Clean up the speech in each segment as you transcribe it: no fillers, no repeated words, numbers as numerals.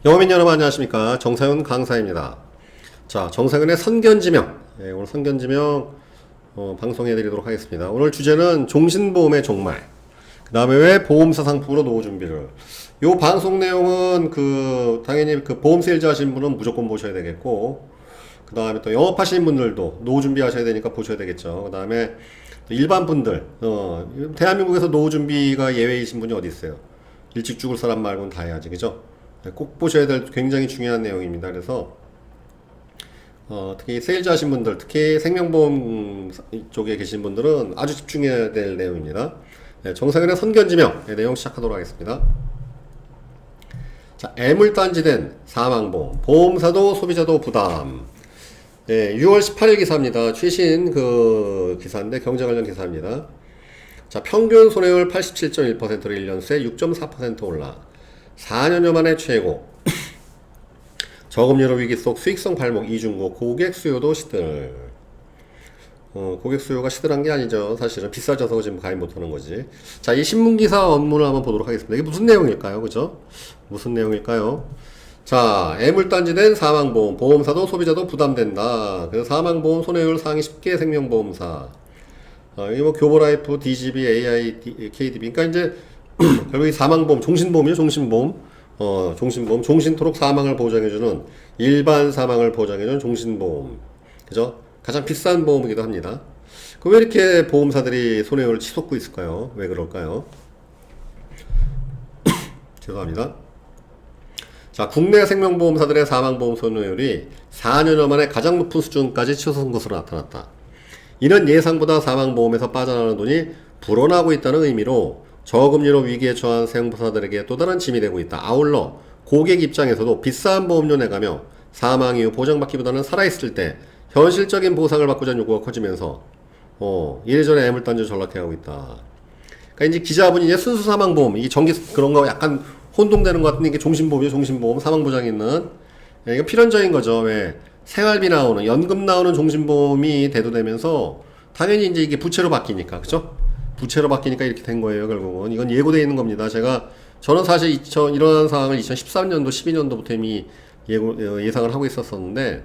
영어민 여러분 안녕하십니까. 정상윤 강사입니다. 자, 정상윤의 선견지명. 오늘 선견지명 방송해 드리도록 하겠습니다. 오늘 주제는 종신보험의 종말. 그 다음에 왜 보험사 상품으로 노후 준비를. 요 방송 내용은 당연히 보험 세일즈 하시는 분은 무조건 보셔야 되겠고, 그 다음에 또 영업하시는 분들도 노후 준비하셔야 되니까 보셔야 되겠죠. 그 다음에 일반 분들, 대한민국에서 노후 준비가 예외이신 분이 어디 있어요? 일찍 죽을 사람 말고는 다 해야지, 그죠? 꼭 보셔야 될 굉장히 중요한 내용입니다. 그래서 특히 세일즈 하신 분들, 특히 생명보험 쪽에 계신 분들은 아주 집중해야 될 내용입니다. 네, 정상인의 선견지명 내용 시작하도록 하겠습니다. 자, 애물단지된 사망보험, 보험사도 소비자도 부담. 네, 6월 18일 기사입니다. 최신 기사인데 경제 관련 기사입니다. 자, 평균 손해율 87.1%로 1년 새 6.4% 올라 4년여 만에 최고. 저금리로 위기 속 수익성 발목 이중고 고객 수요도 시들. 고객 수요가 시들한 게 아니죠. 사실은 비싸져서 지금 가입 못하는 거지. 자, 이 신문기사 원문을 한번 보도록 하겠습니다. 이게 무슨 내용일까요? 그죠? 무슨 내용일까요? 자, 애물단지된 사망보험, 보험사도 소비자도 부담된다. 그래서 사망보험 손해율 상위 10개 생명보험사. 이게 교보라이프, DGB, AI, KDB. 그러니까 이제 결국 이 사망보험, 종신보험이요, 종신보험. 종신보험, 종신토록 사망을 보장해주는, 일반 사망을 보장해주는 종신보험. 그죠? 가장 비싼 보험이기도 합니다. 왜 이렇게 보험사들이 손해율을 치솟고 있을까요? 왜 그럴까요? 죄송합니다. 자, 국내 생명보험사들의 사망보험 손해율이 4년여 만에 가장 높은 수준까지 치솟은 것으로 나타났다. 이는 예상보다 사망보험에서 빠져나가는 돈이 불어나고 있다는 의미로 저금리로 위기에 처한 생보사들에게 또 다른 짐이 되고 있다. 아울러 고객 입장에서도 비싼 보험료 내가며 사망 이후 보장받기보다는 살아있을 때 현실적인 보상을 받고자 요구가 커지면서 이래저래 애물단지로 전락해가고 있다. 그러니까 이제 기자분이 이제 순수 사망보험, 이 전기 그런 거 약간 혼동되는 것 같은데 이게 종신보험이요, 종신보험, 사망보장이 있는. 이거 필연적인 거죠. 왜? 생활비 나오는, 연금 나오는 종신보험이 대두되면서 당연히 이제 이게 부채로 바뀌니까, 그죠? 부채로 바뀌니까 이렇게 된 거예요, 결국은. 이건 예고되어 있는 겁니다. 저는 사실 이런 상황을 2013년도, 12년도부터 이미 예상을 하고 있었었는데,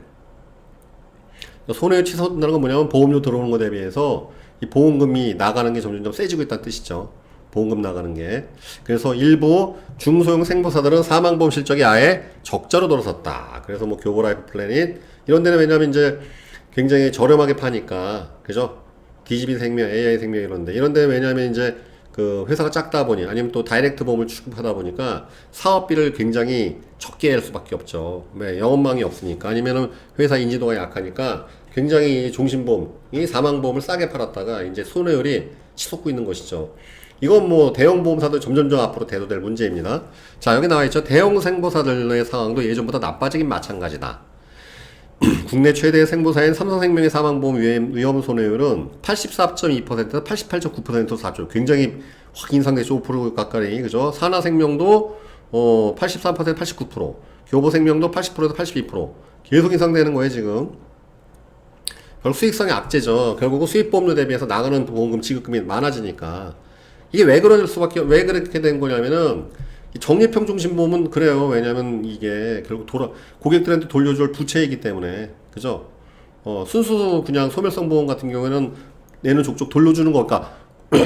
손해율 치솟는다는 건 뭐냐면 보험료 들어오는 거 대비해서 이 보험금이 나가는 게 점점 세지고 있다는 뜻이죠. 보험금 나가는 게. 그래서 일부 중소형 생보사들은 사망보험 실적이 아예 적자로 돌아섰다. 그래서 교보라이프 플래닛 이런 데는 왜냐면 이제 굉장히 저렴하게 파니까, 그죠? DGB 생명, AI 생명 이런 데는 왜냐면 이제 회사가 작다 보니 아니면 또 다이렉트 보험을 취급하다 보니까 사업비를 굉장히 적게 할 수밖에 없죠. 왜? 영업망이 없으니까. 아니면은 회사 인지도가 약하니까 굉장히 종신보험, 사망보험을 싸게 팔았다가 이제 손해율이 치솟고 있는 것이죠. 이건 대형 보험사들 점점점 앞으로 대두될 문제입니다. 자, 여기 나와 있죠. 대형 생보사들의 상황도 예전보다 나빠지긴 마찬가지다. 국내 최대 생보사인 삼성생명의 사망보험 위험 손해율은 84.2%에서 88.9%로 사죠. 굉장히 확 인상됐죠. 5% 가까이, 그죠? 산하생명도 83%, 89%, 교보생명도 80%에서 82%. 계속 인상되는 거예요, 지금. 결국 수익성이 악재죠. 결국은 수익보험료 대비해서 나가는 보험금 지급금이 많아지니까. 이게 왜 그렇게 된 거냐면은, 적립형 종신보험은 그래요. 왜냐면 이게 결국 고객들한테 돌려줄 부채이기 때문에. 그죠? 순수 그냥 소멸성 보험 같은 경우에는 내는 족족 돌려주는 거니까,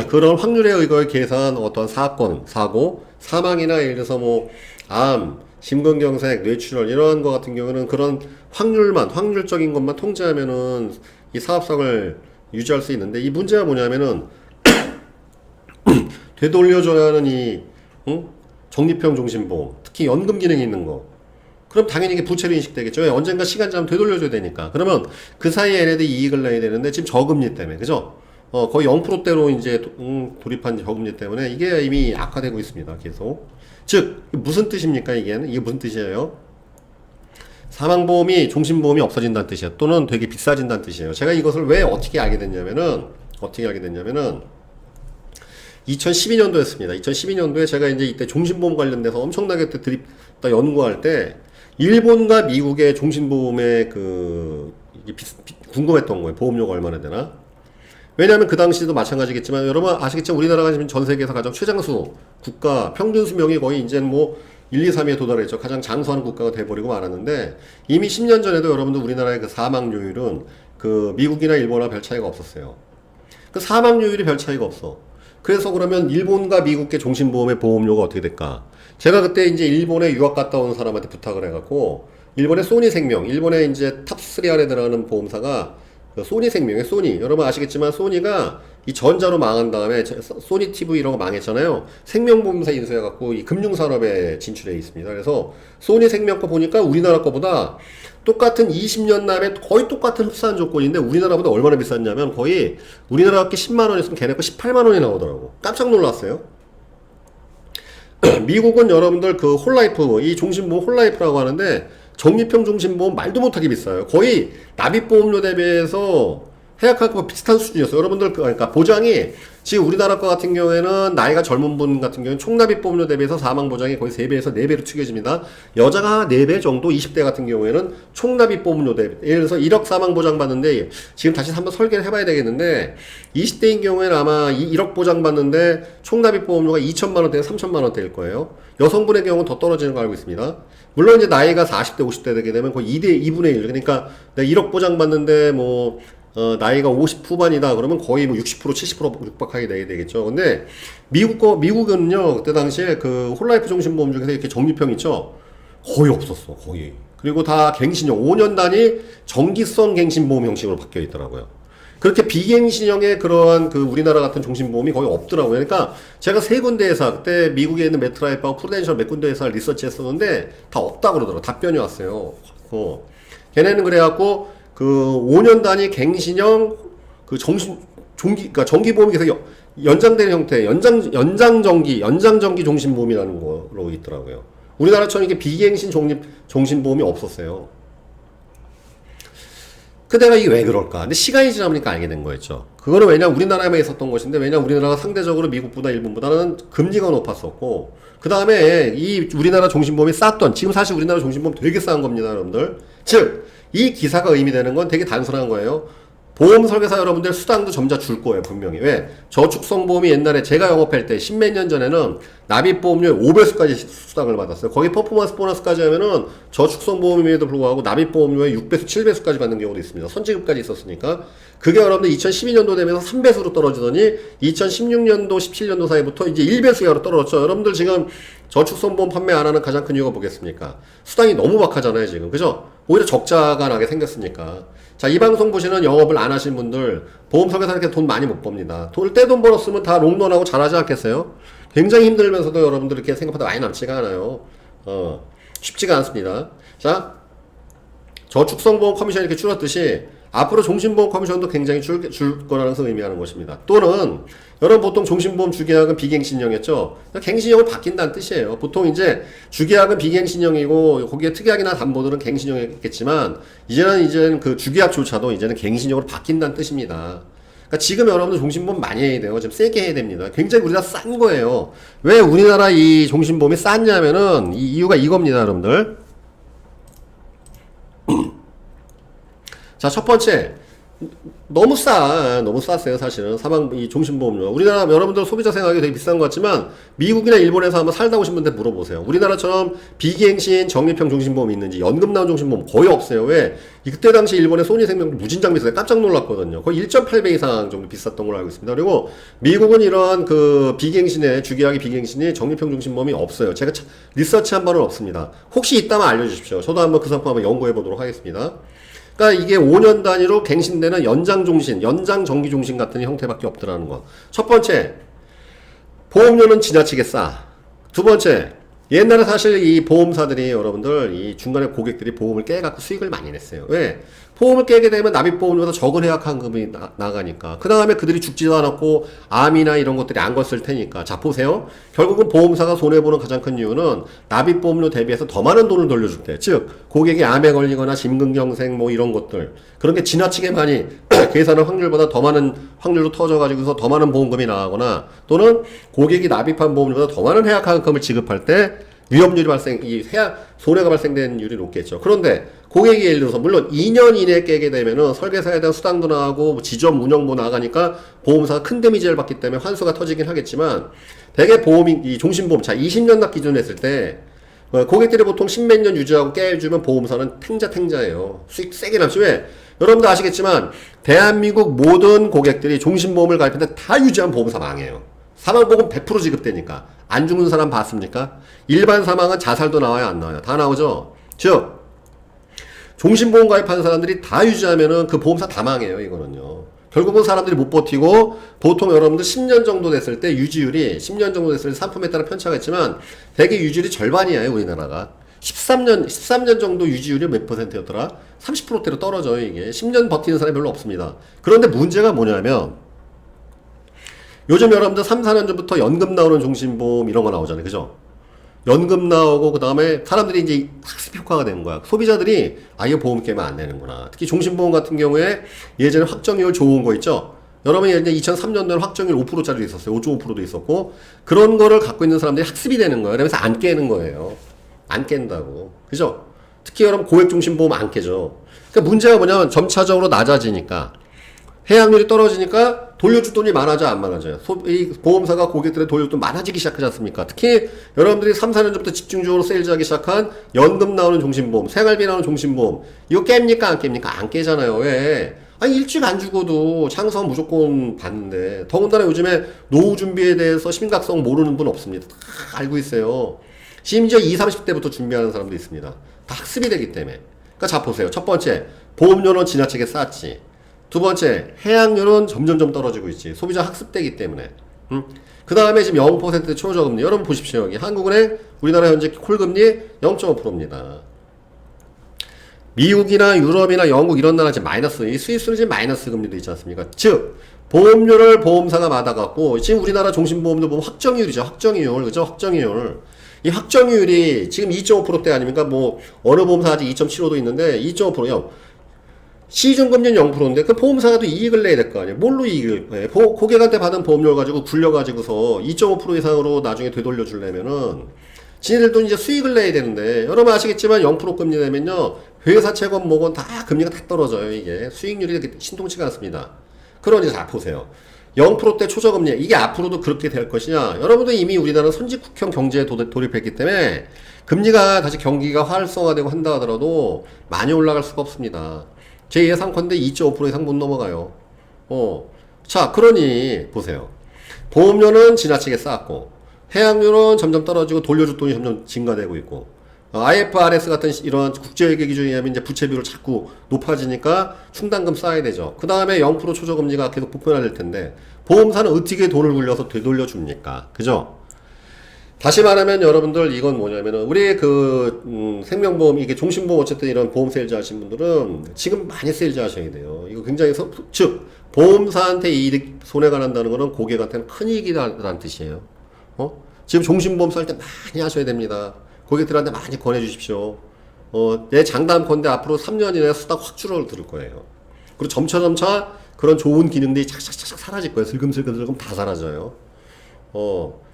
그런 확률에 의거해 계산 어떤 사고, 사망이나 예를 들어서 암, 심근경색, 뇌출혈 이런 거 같은 경우는 그런 확률적인 것만 통제하면은 이 사업성을 유지할 수 있는데, 이 문제가 뭐냐면은 되돌려줘야 하는 적립형 종신보험, 특히 연금 기능이 있는 거. 그럼 당연히 이게 부채로 인식되겠죠. 왜? 언젠가 시간 지나면 되돌려줘야 되니까. 그러면 그 사이에 얘네들이 이익을 내야 되는데 지금 저금리 때문에, 그죠? 거의 0%대로 이제 돌입한 저금리 때문에 이게 이미 악화되고 있습니다. 계속. 즉, 무슨 뜻입니까? 이게 무슨 뜻이에요? 사망보험이 종신보험이 없어진다는 뜻이에요. 또는 되게 비싸진다는 뜻이에요. 제가 이것을 왜 어떻게 알게 됐냐면은 2012년도였습니다. 2012년도에 제가 이제 이때 종신보험 관련돼서 엄청나게 연구할 때 일본과 미국의 종신보험의 이게 궁금했던 거예요. 보험료가 얼마나 되나? 왜냐하면 그 당시도 마찬가지겠지만 여러분 아시겠지만 우리나라가 지금 전 세계에서 가장 최장수 국가 평균 수명이 거의 이제는 1, 2, 3위에 도달했죠. 가장 장수하는 국가가 돼버리고 말았는데 이미 10년 전에도 여러분들 우리나라의 그 사망률은 그 미국이나 일본과 별 차이가 없었어요. 그 사망률이 별 차이가 없어. 그래서 그러면 일본과 미국의 종신보험의 보험료가 어떻게 될까? 제가 그때 이제 일본에 유학 갔다 온 사람한테 부탁을 해갖고 일본의 소니생명, 일본의 이제 탑3 안에 들어가는 보험사가 그 소니생명의 소니. 여러분 아시겠지만 소니가 이 전자로 망한 다음에 소니 TV 이런 거 망했잖아요. 생명보험사 인수해갖고 이 금융산업에 진출해 있습니다. 그래서 소니생명 거 보니까 우리나라 거보다 똑같은 20년 남에 거의 똑같은 흡사한 조건인데 우리나라보다 얼마나 비쌌냐면 거의 우리나라 게 10만 원 있으면 걔네 거 18만 원이 나오더라고. 깜짝 놀랐어요. 미국은 여러분들 그 홀라이프, 이 종신보험 홀라이프라고 하는데 적립형 종신보험 말도 못하게 비싸요. 거의 납입보험료 대비해서 해약하고 비슷한 수준이었어요. 여러분들 그러니까 보장이 지금 우리나라 거 같은 경우에는 나이가 젊은 분 같은 경우는 총납입보험료 대비해서 사망보장이 거의 3배에서 4배로 추겨집니다. 여자가 4배 정도 20대 같은 경우에는 총납입보험료 대비 예를 들어서 1억 사망보장 받는데 지금 다시 한번 설계를 해봐야 되겠는데 20대인 경우에는 아마 1억 보장 받는데 총납입보험료가 2천만 원대에서 3천만 원대일 거예요. 여성분의 경우는 더 떨어지는 거 알고 있습니다. 물론 이제 나이가 40대 50대 되게 되면 거의 2분의 1 그러니까 내가 1억 보장 받는데 뭐 나이가 50 후반이다 그러면 거의 뭐 60% 70% 육박하게 돼야 되겠죠. 근데 미국은요 그때 당시에 그 홀라이프 종신보험 중에서 이렇게 적립형 있죠, 거의 없었어. 거의. 그리고 다 갱신형 5년 단위 정기성 갱신보험 형식으로 바뀌어 있더라고요. 그렇게 비갱신형의 그러한 그 우리나라 같은 종신보험이 거의 없더라고요. 그러니까 제가 세 군데 회사, 그때 미국에 있는 메트라이프하고 프루덴셜 몇 군데 회사를 리서치 했었는데 다 없다 그러더라고요. 답변이 왔어요. 걔네는 그래갖고 그 5년 단위 갱신형 그 그러니까 정기보험이 계속 연장되는 형태, 연장정기 종신보험이라는 거로 있더라고요. 우리나라처럼 이게 비갱신 종신보험이 없었어요. 그때가 이게 왜 그럴까? 근데 시간이 지나보니까 알게 된 거였죠. 그거는 왜냐 우리나라에만 있었던 것인데 왜냐 우리나라가 상대적으로 미국보다 일본보다는 금리가 높았었고 그 다음에 이 우리나라 종신보험이 쌌던 지금 사실 우리나라 종신보험 되게 싼 겁니다 여러분들. 즉 이 기사가 의미되는 건 되게 단순한 거예요. 보험 설계사 여러분들 수당도 점차 줄 거예요 분명히. 왜? 저축성보험이 옛날에 제가 영업할 때 십몇 년 전에는 납입보험료의 5배수까지 수당을 받았어요. 거기 퍼포먼스 보너스까지 하면은 저축성보험임에도 불구하고 납입보험료의 6배수 7배수까지 받는 경우도 있습니다. 선지급까지 있었으니까. 그게 여러분들 2012년도 되면서 3배수로 떨어지더니 2016년도 17년도 사이부터 이제 1배수 이하로 떨어졌죠. 여러분들 지금 저축성보험 판매 안 하는 가장 큰 이유가 뭐겠습니까? 수당이 너무 박하잖아요 지금. 그죠? 오히려 적자가 나게 생겼으니까. 자, 이 방송 보시는 영업을 안 하신 분들 보험 설계사한테 돈 많이 못 법니다. 떼돈 벌었으면 다 롱런하고 잘하지 않겠어요? 굉장히 힘들면서도 여러분들 이렇게 생각보다 많이 남지가 않아요. 쉽지가 않습니다. 자, 저축성보험 커미션이 이렇게 줄었듯이 앞으로 종신보험 커미션도 굉장히 줄 거라는 것을 의미하는 것입니다. 또는 여러분 보통 종신보험 주계약은 비갱신형이었죠. 갱신형을 바뀐다는 뜻이에요. 보통 이제 주계약은 비갱신형이고 거기에 특약이나 담보들은 갱신형이겠지만 이제는 그 주계약조차도 이제는 갱신형으로 바뀐다는 뜻입니다. 그러니까 지금 여러분들 종신보험 많이 해야 돼요. 좀 세게 해야 됩니다. 굉장히 우리나라 싼 거예요. 왜 우리나라 이 종신보험이 쌌냐면은 이 이유가 이겁니다, 여러분들. 자, 첫 번째, 너무 쌌어요, 사실은. 이 종신보험료. 우리나라 여러분들 소비자 생각이 되게 비싼 것 같지만, 미국이나 일본에서 한번 살다 오신 분들 물어보세요. 우리나라처럼 비갱신 적립형 종신보험이 있는지, 연금 나온 종신보험 거의 없어요. 왜? 그때 당시 일본의 소니생명 무진장 비싸요. 깜짝 놀랐거든요. 거의 1.8배 이상 정도 비쌌던 걸로 알고 있습니다. 그리고 미국은 이런 그 비갱신의, 주계약의 비갱신이 적립형 종신보험이 없어요. 제가 리서치 한 번은 없습니다. 혹시 있다면 알려주십시오. 저도 한번 그 상품 한번 연구해 보도록 하겠습니다. 그러니까 이게 5년 단위로 갱신되는 연장정기종신 같은 형태밖에 없더라는 거. 첫 번째, 보험료는 지나치게 싸. 두 번째, 옛날에 사실 이 보험사들이 여러분들 이 중간에 고객들이 보험을 깨갖고 수익을 많이 냈어요. 왜? 보험을 깨게 되면 납입보험료보다 적은 해약환급이 나가니까. 그 다음에 그들이 죽지도 않았고 암이나 이런 것들이 안 걷을 테니까. 자, 보세요. 결국은 보험사가 손해보는 가장 큰 이유는 납입보험료 대비해서 더 많은 돈을 돌려줄 때. 즉 고객이 암에 걸리거나 심근경색 뭐 이런 것들 그런 게 지나치게 많이 계산한 확률보다 더 많은 확률로 터져가지고서 더 많은 보험금이 나가거나 또는 고객이 납입한 보험료보다 더 많은 해약환급을 지급할 때 위험률이 손해가 발생되는 율이 높겠죠. 그런데 고객이 예를 들어서 물론 2년 이내에 깨게 되면은 설계사에 대한 수당도 나가고 지점 운영도 나가니까 보험사가 큰 데미지를 받기 때문에 환수가 터지긴 하겠지만 대개 이 종신보험 20년 납 기준으로 했을 때 고객들이 보통 십몇 년 유지하고 깨주면 보험사는 탱자예요. 수익 세게 남지. 왜? 여러분도 아시겠지만 대한민국 모든 고객들이 종신보험을 가입했는데 다 유지한 보험사 망해요. 사망보험 100% 지급되니까. 안 죽는 사람 봤습니까? 일반 사망은 자살도 나와요, 안 나와요? 다 나오죠? 즉 종신보험 가입한 사람들이 다 유지하면은 그 보험사 다 망해요, 이거는요. 결국은 사람들이 못 버티고, 보통 여러분들 10년 정도 됐을 때 유지율이, 10년 정도 됐을 때 상품에 따라 편차가 있지만, 대개 유지율이 절반이에요, 우리나라가. 13년 정도 유지율이 몇 %였더라? 30%대로 떨어져요, 이게. 10년 버티는 사람이 별로 없습니다. 그런데 문제가 뭐냐면, 요즘 여러분들 3, 4년 전부터 연금 나오는 종신보험 이런 거 나오잖아요, 그죠? 연금 나오고 그 다음에 사람들이 이제 학습 효과가 되는 거야. 소비자들이 이거 보험 깨면 안 되는구나. 특히 종신보험 같은 경우에 예전에 확정률 좋은 거 있죠. 여러분이 예전에 2003년도에는 확정률 5%짜리도 있었어요. 5.5%도 있었고 그런 거를 갖고 있는 사람들이 학습이 되는 거예요. 그러면서 안 깨는 거예요. 안 깬다고. 그죠? 특히 여러분 고액 종신보험 안 깨죠. 그러니까 문제가 뭐냐면 점차적으로 낮아지니까 해약률이 떨어지니까 돌려줄 돈이 많아져 안 많아져요? 이 보험사가 고객들의 돌려줄 돈 많아지기 시작하지 않습니까? 특히 여러분들이 3, 4년 전부터 집중적으로 세일즈하기 시작한 연금 나오는 종신보험, 생활비 나오는 종신보험 이거 깹니까 안 깹니까? 안 깨잖아요. 왜? 아니 일찍 안 죽어도 창성 무조건 받는데 더군다나 요즘에 노후 준비에 대해서 심각성 모르는 분 없습니다. 다 알고 있어요. 심지어 20, 30대부터 준비하는 사람도 있습니다. 다 학습이 되기 때문에. 그러니까 자 보세요. 첫 번째 보험료는 지나치게 쌌지. 두 번째, 해약률은 점점점 떨어지고 있지. 소비자 학습되기 때문에. 그 다음에 지금 0% 초저금리. 여러분 보십시오. 여기 한국은행, 우리나라 현재 콜금리 0.5%입니다. 미국이나 유럽이나 영국 이런 나라 지금 마이너스, 이 스위스는 지금 마이너스 금리도 있지 않습니까? 즉, 보험료를 보험사가 받아갖고, 지금 우리나라 종신보험도 보면 확정이율이죠. 확정이율. 그죠? 확정이율. 이 확정이율이 지금 2.5%대 아닙니까? 뭐, 어느 보험사 아직 2.75도 있는데, 2.5%요. 시중금리는 0%인데 그 보험사가 또 이익을 내야 될 거 아니에요. 뭘로 이익을? 네, 고객한테 받은 보험료를 가지고 굴려가지고서 2.5% 이상으로 나중에 되돌려 주려면은 지네들도 이제 수익을 내야 되는데 여러분 아시겠지만 0% 금리 내면요 회사 채권 뭐건 다 금리가 다 떨어져요. 이게 수익률이 신통치가 않습니다. 그러니 자 보세요. 0%대 초저금리 이게 앞으로도 그렇게 될 것이냐? 여러분도 이미 우리나라는 선진국형 경제에 돌입했기 때문에 금리가 다시 경기가 활성화되고 한다 하더라도 많이 올라갈 수가 없습니다. 제 예상컨대 2.5% 이상 못 넘어가요. 자, 그러니, 보세요. 보험료는 지나치게 쌓았고, 해약률은 점점 떨어지고 돌려줄 돈이 점점 증가되고 있고, IFRS 같은 이런 국제회계 기준에 의하면 이제 부채 비율을 자꾸 높아지니까 충당금 쌓아야 되죠. 그 다음에 0% 초저금리가 계속 보편화될 텐데, 보험사는 어떻게 돈을 굴려서 되돌려줍니까? 그죠? 다시 말하면 여러분들 이건 뭐냐면은 우리 생명보험 이게 종신보험 어쨌든 이런 보험 세일즈 하신 분들은 지금 많이 세일즈 하셔야 돼요. 이거 굉장히 즉 보험사한테 이익 손해가 난다는 거는 고객한테는 큰 이익이라는 뜻이에요. 지금 종신보험 살 때 많이 하셔야 됩니다. 고객들한테 많이 권해 주십시오. 내 장담컨대 앞으로 3년 이내에 수당 확 줄어들 거예요. 그리고 점차 그런 좋은 기능들이 착착착 사라질 거예요. 슬금슬금 다 사라져요.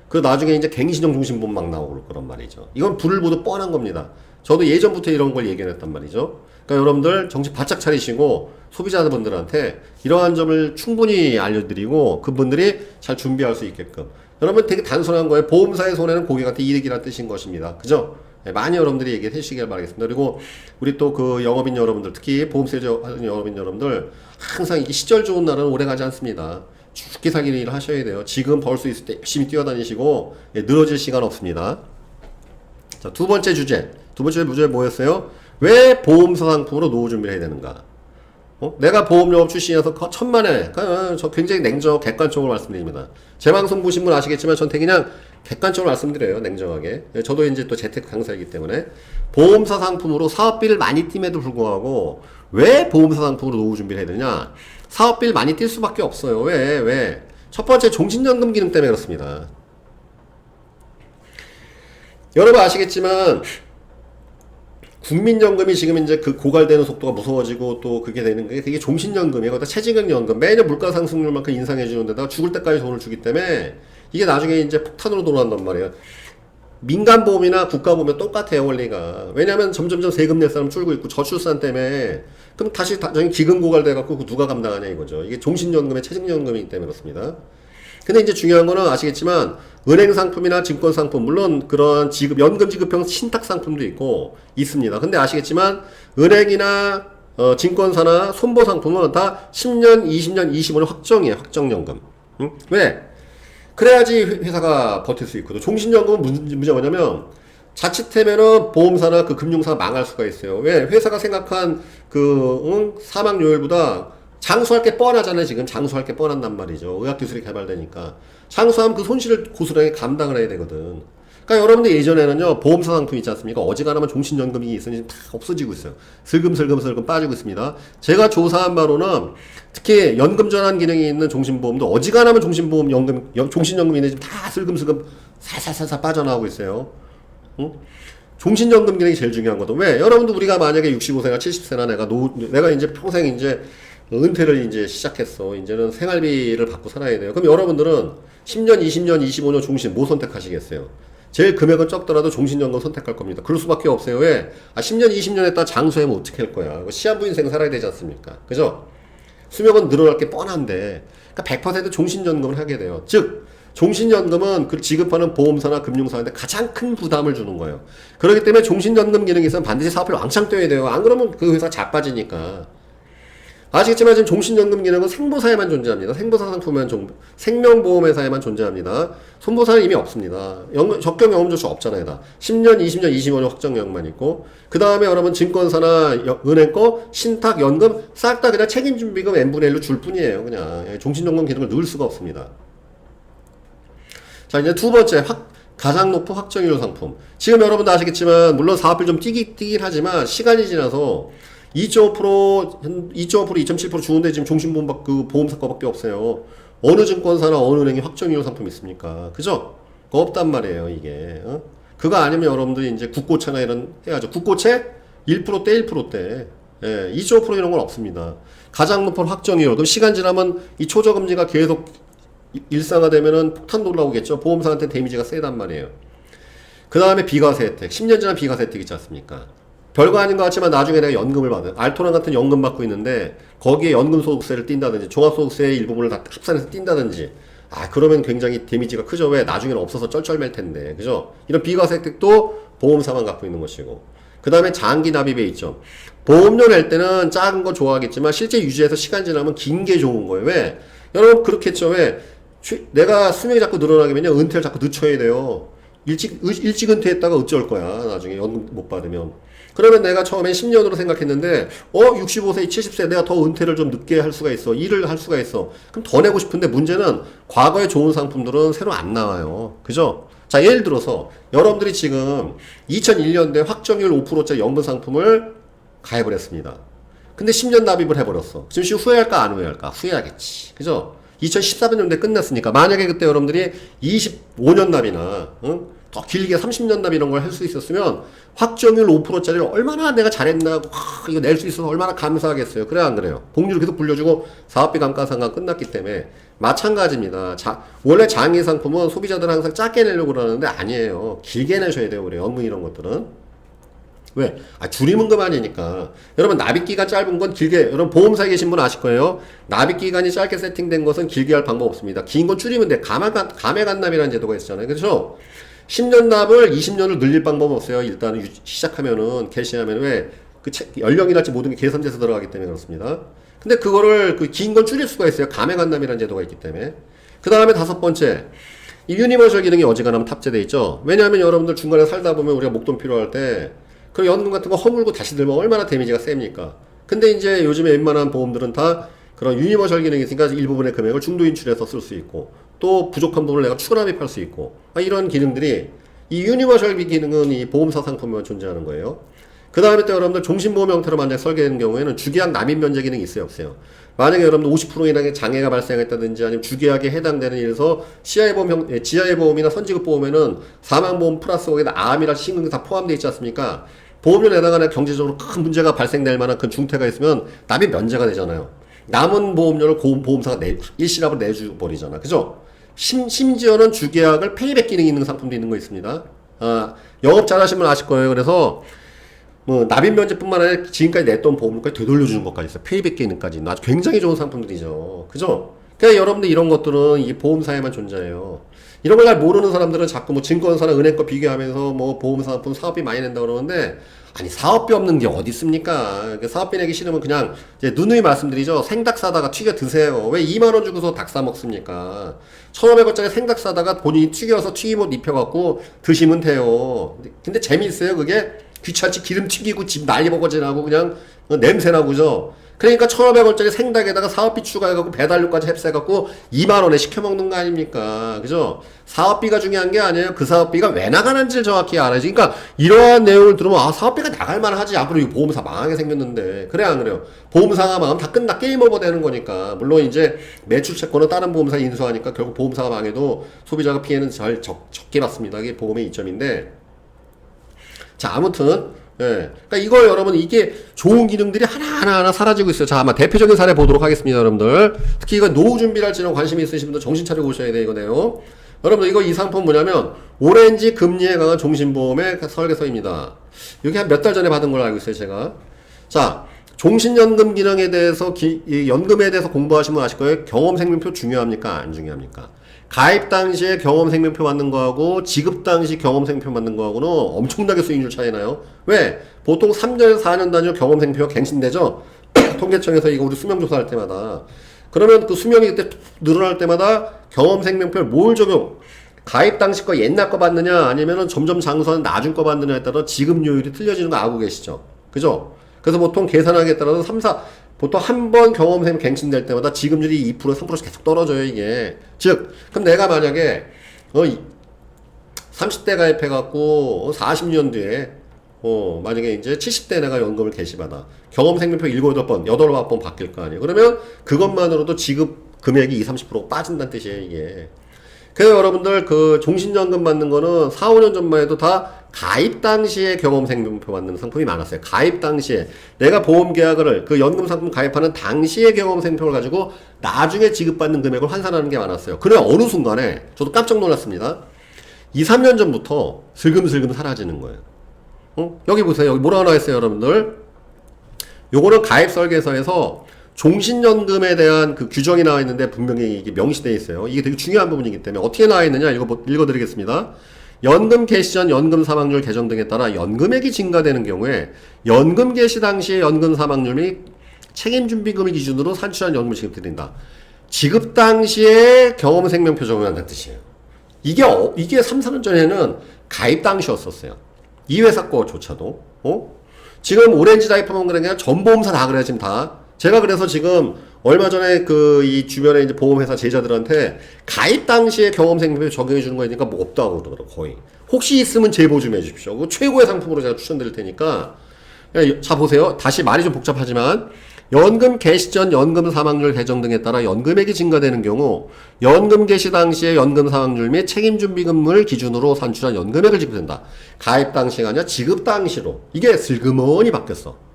그 나중에 이제 갱신형 종신보험 막 나오고 그럴 거란 말이죠. 이건 불을 보듯 뻔한 겁니다. 저도 예전부터 이런 걸 얘기했단 말이죠. 그러니까 여러분들 정신 바짝 차리시고 소비자분들한테 이러한 점을 충분히 알려드리고 그분들이 잘 준비할 수 있게끔. 여러분 되게 단순한 거예요. 보험사의 손해는 고객한테 이득이라는 뜻인 것입니다. 그죠? 네, 많이 여러분들이 얘기해 주시길 바라겠습니다. 그리고 우리 또 그 영업인 여러분들, 특히 보험세일 하는 영업인 여러분들 항상 이게 시절 좋은 날은 오래 가지 않습니다. 죽기 살기를 일을 하셔야 돼요. 지금 벌 수 있을 때 열심히 뛰어다니시고 늘어질 시간 없습니다. 자, 두 번째 주제 뭐였어요? 왜 보험사 상품으로 노후 준비를 해야 되는가? 내가 보험영업 출신이어서 천만에 저 굉장히 객관적으로 말씀드립니다. 제 방송 보신 분 아시겠지만 전 되게 그냥 객관적으로 말씀드려요. 냉정하게. 저도 이제 또 재테크 강사이기 때문에 보험사 상품으로 사업비를 많이 띨에도 불구하고 왜 보험사 상품으로 노후 준비를 해야 되냐? 사업비를 많이 뛸 수밖에 없어요. 왜? 첫 번째 종신연금 기능 때문에 그렇습니다. 여러분 아시겠지만 국민연금이 지금 이제 그 고갈되는 속도가 무서워지고 또 그게 되는 게 그게 종신연금이에요. 거기다 최저임금연금 매년 물가 상승률만큼 인상해 주는 데다가 죽을 때까지 돈을 주기 때문에 이게 나중에 이제 폭탄으로 돌아간단 말이에요. 민간보험이나 국가보험이 똑같아요, 원리가. 왜냐면 점점점 세금 낼 사람 줄고 있고 저출산 때문에 그럼 다시 기금 고갈돼 갖고 누가 감당하냐 이거죠. 이게 종신연금의 최저임금이기 때문에 그렇습니다. 근데 이제 중요한 거는 아시겠지만 은행 상품이나 증권 상품 물론 그런 지급 연금 지급형 신탁 상품도 있고 있습니다. 근데 아시겠지만 은행이나 증권사나 손보 상품은 다 10년, 20년, 25년 확정이에요. 확정연금. 응? 왜? 그래야지 회사가 버틸 수 있거든. 종신연금은 문제가 뭐냐면 자칫하면은 보험사나 그 금융사가 망할 수가 있어요. 왜? 회사가 생각한 사망요율보다 장수할 게 뻔하잖아요. 지금 장수할 게 뻔한단 말이죠. 의학기술이 개발되니까. 장수하면 그 손실을 고스란히 감당을 해야 되거든. 그러니까 여러분들 예전에는요, 보험사 상품 있지 않습니까? 어지간하면 종신연금이 있으니 다 없어지고 있어요. 슬금슬금 빠지고 있습니다. 제가 조사한 바로는 특히 연금 전환 기능이 있는 종신보험도 어지간하면 종신연금이 지금 다 슬금슬금 살살살살 빠져나오고 있어요. 응? 종신연금 기능이 제일 중요한 거든. 왜? 여러분들 우리가 만약에 65세나 70세나 내가 이제 평생 이제 은퇴를 이제 시작했어. 이제는 생활비를 받고 살아야 돼요. 그럼 여러분들은 10년, 20년, 25년 종신 뭐 선택하시겠어요? 제일 금액은 적더라도 종신연금 선택할 겁니다. 그럴 수밖에 없어요. 왜? 10년, 20년 했다 장수하면 어떻게 할 거야? 시한부 인생 살아야 되지 않습니까? 그죠? 수명은 늘어날 게 뻔한데, 그러니까 100% 종신연금을 하게 돼요. 즉, 종신연금은 그 지급하는 보험사나 금융사한테 가장 큰 부담을 주는 거예요. 그렇기 때문에 종신연금 기능이 있으면 반드시 사업을 왕창 떼야 돼요. 안 그러면 그 회사가 자빠지니까. 아시겠지만 지금 종신연금 기능은 생보사에만 존재합니다. 생보사 상품은 생명보험회사에만 존재합니다. 손보사는 이미 없습니다. 적격연금조차 없잖아요. 다 10년, 20년, 25년 확정연금만 있고 그 다음에 여러분 증권사나 은행 거 신탁, 연금 싹 다 그냥 책임준비금 n분의 1로 줄 뿐이에요. 그냥 종신연금 기능을 넣을 수가 없습니다. 자, 이제 두 번째 가장 높은 확정이율 상품. 지금 여러분도 아시겠지만 물론 사업비 좀 뛰긴 하지만 시간이 지나서 2.5%, 2.7% 주는데 지금 종신보험 그 보험사 거밖에 없어요. 어느 증권사나 어느 은행이 확정이율 상품 있습니까? 그죠? 그거 없단 말이에요, 이게. 그거 아니면 여러분들이 이제 국고채나 이런 해야죠. 국고채 1%대 1%대. 예, 2.5% 이런 건 없습니다. 가장 높은 확정이율. 그럼 시간 지나면 이 초저금리가 계속 일상화되면은 폭탄 올라오겠죠. 보험사한테 데미지가 세단 말이에요. 그 다음에 비과세 혜택. 10년 지난 비과세 혜택 있지 않습니까? 별거 아닌 것 같지만 나중에 내가 연금을 받아요. 알토란 같은 연금 받고 있는데 거기에 연금소득세를 띈다든지 종합소득세의 일부분을 다 합산해서 띈다든지 그러면 굉장히 데미지가 크죠. 왜? 나중에는 없어서 쩔쩔맬 텐데. 그죠? 이런 비과세 혜택도 보험사만 갖고 있는 것이고 그 다음에 장기 납입에 있죠. 보험료 낼 때는 작은 거 좋아하겠지만 실제 유지해서 시간 지나면 긴 게 좋은 거예요. 왜? 여러분 그렇겠죠. 왜? 내가 수명이 자꾸 늘어나게 되면 은퇴를 자꾸 늦춰야 돼요. 일찍 은퇴했다가 어쩔 거야. 나중에 연금 못 받으면. 그러면 내가 처음에 10년으로 생각했는데 65세, 70세 내가 더 은퇴를 좀 늦게 할 수가 있어. 일을 할 수가 있어. 그럼 더 내고 싶은데 문제는 과거에 좋은 상품들은 새로 안 나와요. 그죠? 자, 예를 들어서 여러분들이 지금 2001년도에 확정률 5%짜리 연금 상품을 가입을 했습니다. 근데 10년 납입을 해버렸어. 지금 후회할까 안 후회할까? 후회하겠지. 그죠? 2014년도에 끝났으니까 만약에 그때 여러분들이 25년 납이나 더 길게 30년 납 이런 걸 할 수 있었으면 확정률 5%짜리를 얼마나 내가 잘했나 이거 낼 수 있어서 얼마나 감사하겠어요. 그래 안 그래요? 복리를 계속 불려주고 사업비 감가상각 끝났기 때문에 마찬가지입니다. 원래 장기 상품은 소비자들은 항상 작게 내려고 그러는데 아니에요. 길게 내셔야 돼요. 그래요. 연금 이런 것들은. 왜? 줄임은금 아니니까. 여러분, 납입기간 짧은 건 길게, 여러분, 보험사에 계신 분 아실 거예요. 납입기간이 짧게 세팅된 것은 길게 할 방법 없습니다. 긴 건 줄이면 돼. 감액간납이라는 제도가 있잖아요. 그렇죠? 10년 납을 20년을 늘릴 방법은 없어요. 일단 시작하면은, 개시하면 왜? 연령이랄지 모든 게 계산돼서 들어가기 때문에 그렇습니다. 근데 그거를, 긴 건 줄일 수가 있어요. 감액간납이라는 제도가 있기 때문에. 그 다음에 다섯 번째. 이 유니버셜 기능이 어지간하면 탑재되어 있죠. 왜냐하면 여러분들 중간에 살다 보면 우리가 목돈 필요할 때 그 연금 같은 거 허물고 다시 들면 얼마나 데미지가 셉니까? 근데 이제 요즘에 웬만한 보험들은 다 그런 유니버셜 기능이 있으니까 일부분의 금액을 중도 인출해서 쓸 수 있고 또 부족한 부분을 내가 추가 납입할 수 있고 이런 기능들이 이 유니버셜 기능은 이 보험사 상품에만 존재하는 거예요. 그 다음에 또 여러분들 종신보험 형태로 만약 설계되는 경우에는 주계약 납입 면제 기능이 있어요 없어요? 만약에 여러분들 50% 이상의 장애가 발생했다든지 아니면 주계약에 해당되는 일에서 지하의보험이나 선지급보험에는 사망보험 플러스 거기다 암이나 신금 다 포함되어 있지 않습니까? 보험료 내다가 경제적으로 큰 문제가 발생될 만한 큰 중태가 있으면 납입 면제가 되잖아요. 남은 보험료를 보험사가 일시납으로 내줘버리잖아. 그죠? 심지어는 주계약을 페이백 기능이 있는 상품도 있는 거 있습니다. 영업 잘하시면 아실 거예요. 그래서 납입 면제뿐만 아니라 지금까지 냈던 보험료까지 되돌려주는 것까지 있어요. 페이백 기능까지. 아주 굉장히 좋은 상품들이죠. 그죠? 그러니까 여러분들 이런 것들은 이 보험사에만 존재해요. 이런 걸 잘 모르는 사람들은 자꾸 뭐 증권사나 은행 거 비교하면서 뭐 보험사은품 사업비 많이 낸다 그러는데, 아니 사업비 없는 게 어디 있습니까? 사업비 내기 싫으면 그냥 이제 누누이 말씀드리죠. 생닭 사다가 튀겨 드세요. 왜 2만 원 주고서 닭 사 먹습니까? 1,500원짜리 생닭 사다가 본인이 튀겨서 튀김옷 입혀갖고 드시면 돼요. 근데 재미있어요 그게? 귀찮지. 기름 튀기고 집 난리 먹어지나고 그냥 냄새나고 그죠? 그러니까 1,500원짜리 생닭에다가 사업비 추가해갖고 배달료까지 햅새갖고 2만원에 시켜먹는 거 아닙니까? 그죠? 사업비가 중요한 게 아니에요. 그 사업비가 왜 나가는지를 정확히 알아야지. 그러니까 이러한 내용을 들으면 아 사업비가 나갈만 하지. 앞으로 이 보험사 망하게 생겼는데. 그래 안 그래요? 보험사가 망하면 다 끝나 게임 오버 되는 거니까. 물론 이제 매출 채권은 다른 보험사 인수하니까 결국 보험사가 망해도 소비자가 피해는 잘 적게 받습니다. 이게 보험의 이점인데. 자 아무튼 예. 그러니까 이거 여러분 이게 좋은 기능들이 하나하나 사라지고 있어요. 자, 아마 대표적인 사례 보도록 하겠습니다, 여러분들. 특히 이거 노후 준비를 할지는 관심이 있으신 분들 정신 차리고 오셔야 돼, 이거네요. 여러분들 이거 이 상품 뭐냐면 오렌지 금리에 강한 종신보험의 설계서입니다. 여기 한 몇 달 전에 받은 걸로 알고 있어요, 제가. 자, 종신연금 기능에 대해서 이 연금에 대해서 공부하시면 아실 거예요. 경험생명표 중요합니까? 안 중요합니까? 가입 당시에 경험생명표 받는 거하고 지급 당시 경험생명표 받는 거하고는 엄청나게 수익률 차이 나요. 왜? 보통 3년, 4년 단위로 경험생명표가 갱신되죠? 통계청에서 이거 우리 수명조사할 때마다. 그러면 그 수명이 그때 늘어날 때마다 경험생명표를 뭘 적용? 가입 당시 거 옛날 거 받느냐 아니면은 점점 장수하는 나중 거 받느냐에 따라 지급료율이 틀려지는 거 알고 계시죠? 그죠? 그래서 보통 계산하기에 따라서 3, 4, 보통 한 번 경험생 갱신될 때마다 지급률이 2%, 3%씩 계속 떨어져요, 이게. 즉, 그럼 내가 만약에, 30대 가입해갖고, 40년 뒤에, 만약에 이제 70대 내가 연금을 개시받아. 경험생명표 7, 8번, 8, 9번 바뀔 거 아니에요. 그러면 그것만으로도 지급 금액이 20, 30% 빠진다는 뜻이에요, 이게. 그래서 여러분들 그 종신연금 받는 거는 4, 5년 전만 해도 다 가입 당시에 경험생명표 받는 상품이 많았어요. 가입 당시에 내가 보험 계약을 그 연금 상품 가입하는 당시에 경험생명표를 가지고 나중에 지급받는 금액을 환산하는 게 많았어요. 그러나 어느 순간에 저도 깜짝 놀랐습니다. 2, 3년 전부터 슬금슬금 사라지는 거예요. 여기 보세요. 여기 뭐라고 나와 있어요, 여러분들? 요거는 가입 설계서에서 종신연금에 대한 그 규정이 나와 있는데 분명히 이게 명시되어 있어요. 이게 되게 중요한 부분이기 때문에 어떻게 나와 있느냐 읽어드리겠습니다. 연금 개시 전 연금 사망률 개정 등에 따라 연금액이 증가되는 경우에 연금 개시 당시의 연금 사망률 및 책임준비금을 기준으로 산출한 연금을 지급드린다. 지급 당시에 경험생명표 적용한다는 뜻이에요. 이게 3, 4년 전에는 가입 당시였었어요. 이 회사 거조차도. 지금 오렌지 다이퍼만 그런 게 아니라 전 보험사 다 그래요, 지금 다. 제가 그래서 지금 얼마 전에 이 주변에 이제 보험회사 제자들한테 가입 당시에 경험생명표 적용해 주는 거 있으니까 뭐 없다고 그러더라고, 거의. 혹시 있으면 제보 좀 해 주십시오. 그 최고의 상품으로 제가 추천드릴 테니까. 자, 보세요. 다시 말이 좀 복잡하지만, 연금 개시 전 연금 사망률 개정 등에 따라 연금액이 증가되는 경우, 연금 개시 당시에 연금 사망률 및 책임준비금을 기준으로 산출한 연금액을 지급된다. 가입 당시가 아니라 지급 당시로. 이게 슬그머니 바뀌었어.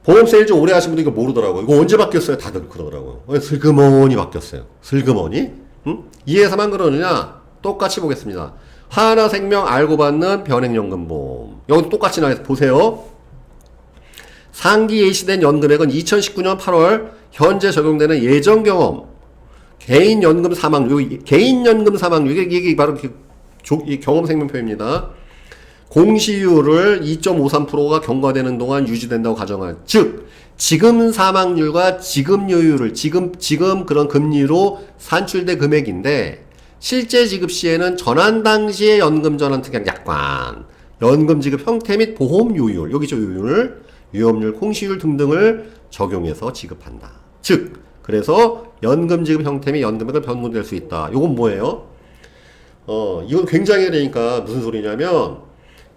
보험 세일 좀 오래 하신 분들 이거 모르더라고요. 이거 언제 바뀌었어요? 다들 그러더라고요. 슬그머니 바뀌었어요. 슬그머니? 응? 이해서만 그러느냐? 똑같이 보겠습니다. 하나생명 알고 받는 변액연금보험. 여기도 똑같이 나와서 보세요. 상기 예시된 연금액은 2019년 8월 현재 적용되는 예전 경험 개인연금 사망률, 개인연금 사망률 이게 바로 이 경험생명표입니다. 공시율을 2.53%가 경과되는 동안 유지된다고 가정할. 즉 지금 사망률과 지급료율을 지금 그런 금리로 산출된 금액인데 실제 지급 시에는 전환 당시의 연금 전환 특약 약관, 연금 지급 형태 및 보험 요율, 여기죠 요율, 위험률, 공시율 등등을 적용해서 지급한다. 즉 그래서 연금 지급 형태 및 연금액을 변동될 수 있다. 이건 뭐예요? 이건 굉장히 되니까 무슨 소리냐면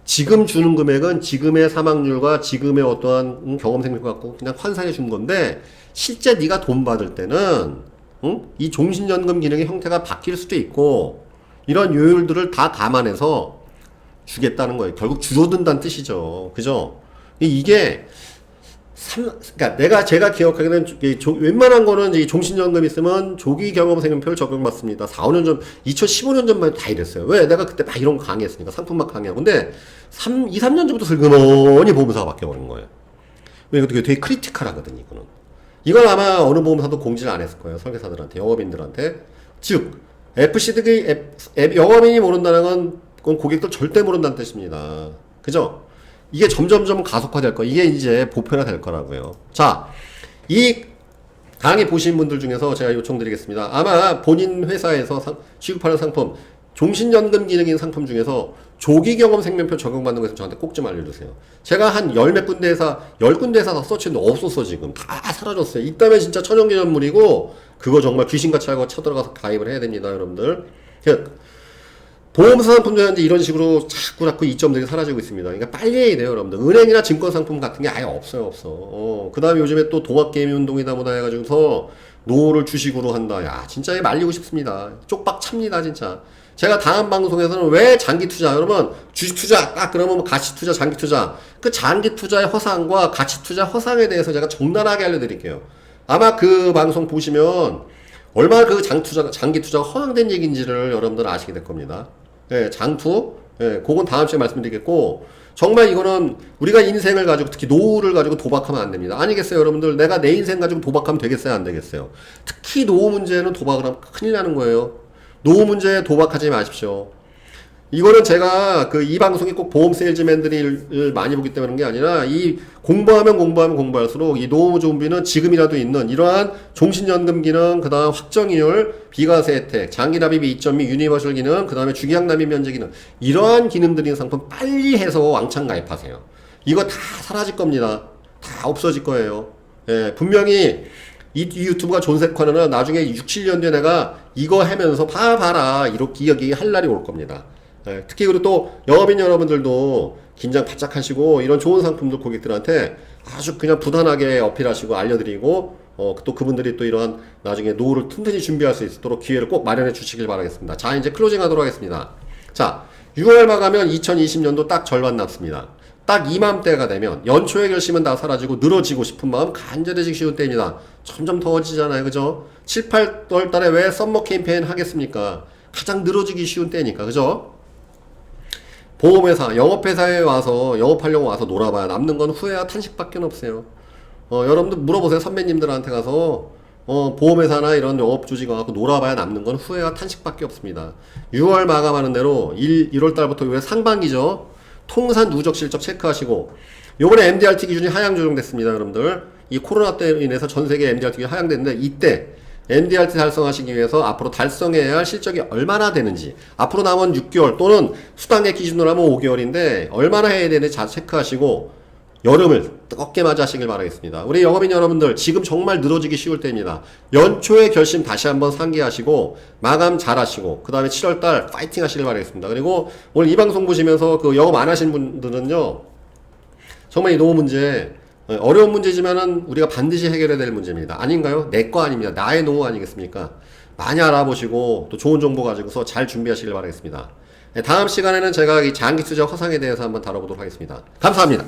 지금 주는 금액은 지금의 사망률과 지금의 어떠한 경험생명 갖고 그냥 환산해 준 건데 실제 네가 돈 받을 때는 이 종신연금 기능의 형태가 바뀔 수도 있고 이런 요율들을 다 감안해서 주겠다는 거예요. 결국 줄어든다는 뜻이죠. 그죠? 이게 그러니까 제가 기억하기에는 웬만한 거는 이 종신연금 있으면 조기 경험생명표를 적용받습니다. 4, 5년 전, 2015년 전만 해도 다 이랬어요. 왜? 내가 그때 막 이런 거 강의했으니까. 상품만 강의하고. 근데 2, 3년 전부터 슬그머니 보험사가 바뀌어버린 거예요. 왜? 이거 되게 크리티컬하거든요, 이거는. 이건 아마 어느 보험사도 공지를 안 했을 거예요. 설계사들한테, 영업인들한테. 즉, 영업인이 모른다는 건 그건 고객들 절대 모른다는 뜻입니다. 그죠? 이게 점점점 가속화될 거. 이게 이제 보편화 될 거라고요. 자, 이 강의 보신 분들 중에서 제가 요청드리겠습니다. 아마 본인 회사에서 취급하는 상품, 종신연금 기능인 상품 중에서 조기 경험 생명표 적용받는 거 있으면 저한테 꼭 좀 알려주세요. 제가 한 열 몇 군데에서, 10군데에서 다 서치했는데 없었어, 지금. 다 사라졌어요. 있다면 진짜 천연기념물이고, 그거 정말 귀신같이 하고 쳐들어가서 가입을 해야 됩니다, 여러분들. 보험사 상품 중에 이런 식으로 자꾸 이점들이 사라지고 있습니다. 그러니까 빨리 해야 돼요, 여러분들. 은행이나 증권 상품 같은 게 아예 없어요, 없어. 그 다음에 요즘에 또 동학개미 운동이다 뭐다 해가지고서 노후를 주식으로 한다. 야, 진짜 말리고 싶습니다. 쪽박 찹니다, 진짜. 제가 다음 방송에서는 왜 장기 투자, 여러분, 주식 투자, 그러면 뭐 가치 투자, 장기 투자. 그 장기 투자의 허상과 가치 투자 허상에 대해서 제가 적나라하게 알려드릴게요. 아마 그 방송 보시면 얼마나 그 장기 투자가 허황된 얘기인지를 여러분들 아시게 될 겁니다. 예, 장투. 예, 그건 다음 주에 말씀드리겠고, 정말 이거는 우리가 인생을 가지고, 특히 노후를 가지고 도박하면 안 됩니다. 아니겠어요, 여러분들? 내가 내 인생 가지고 도박하면 되겠어요, 안 되겠어요? 특히 노후 문제는 도박을 하면 큰일 나는 거예요. 노후 문제에 도박하지 마십시오. 이거는 제가 이 방송이 꼭 보험 세일즈맨들이 많이 보기 때문에 그런 게 아니라, 이 공부하면 공부할수록 이 노후 준비는 지금이라도 있는 이러한 종신연금 기능, 그 다음 확정이율, 비과세 혜택, 장기 납입 2.2 유니버설 기능, 그 다음에 주기약 납입 면제 기능, 이러한 기능들인 상품 빨리 해서 왕창 가입하세요. 이거 다 사라질 겁니다. 다 없어질 거예요. 예, 분명히 이 유튜브가 존색하는 나중에 6, 7년 뒤에 내가 이거 하면서 봐라 이렇게 여기 할 날이 올 겁니다. 예, 특히 그리고 또 영업인 여러분들도 긴장 바짝 하시고 이런 좋은 상품들 고객들한테 아주 그냥 부단하게 어필하시고 알려드리고 또 그분들이 또 이러한 나중에 노후를 튼튼히 준비할 수 있도록 기회를 꼭 마련해 주시길 바라겠습니다. 자, 이제 클로징 하도록 하겠습니다. 자, 6월 마감하면 2020년도 딱 절반 남습니다. 딱 이맘때가 되면 연초의 결심은 다 사라지고 늘어지고 싶은 마음 간절해지기 쉬운 때입니다. 점점 더워지잖아요, 그죠? 7, 8월 달에 왜 썸머 캠페인 하겠습니까? 가장 늘어지기 쉬운 때니까, 그죠? 보험회사, 영업회사에 와서 영업하려고 와서 놀아봐야 남는 건 후회와 탄식밖에 없어요. 여러분들 물어보세요. 선배님들한테 가서 보험회사나 이런 영업조직 와서 놀아봐야 남는 건 후회와 탄식밖에 없습니다. 6월 마감하는 대로 1월 달부터 왜 상반기죠. 통산 누적 실적 체크하시고, 요번에 MDRT 기준이 하향 조정됐습니다, 여러분들. 이 코로나 때문에 인해서 전 세계 MDRT 기준이 하향됐는데, 이때 MDRT 달성하시기 위해서 앞으로 달성해야 할 실적이 얼마나 되는지, 앞으로 남은 6개월 또는 수당액 기준으로 하면 5개월인데 얼마나 해야 되는지 잘 체크하시고 여름을 뜨겁게 맞이하시길 바라겠습니다. 우리 영업인 여러분들, 지금 정말 늘어지기 쉬울 때입니다. 연초의 결심 다시 한번 상기하시고 마감 잘 하시고 그 다음에 7월달 파이팅 하시길 바라겠습니다. 그리고 오늘 이 방송 보시면서 영업 안 하신 분들은요, 정말 이 노후 문제 어려운 문제지만은 우리가 반드시 해결해야 될 문제입니다. 아닌가요? 내 거 아닙니다. 나의 노후 아니겠습니까? 많이 알아보시고 또 좋은 정보 가지고서 잘 준비하시길 바라겠습니다. 다음 시간에는 제가 이 장기 투자 허상에 대해서 한번 다뤄보도록 하겠습니다. 감사합니다.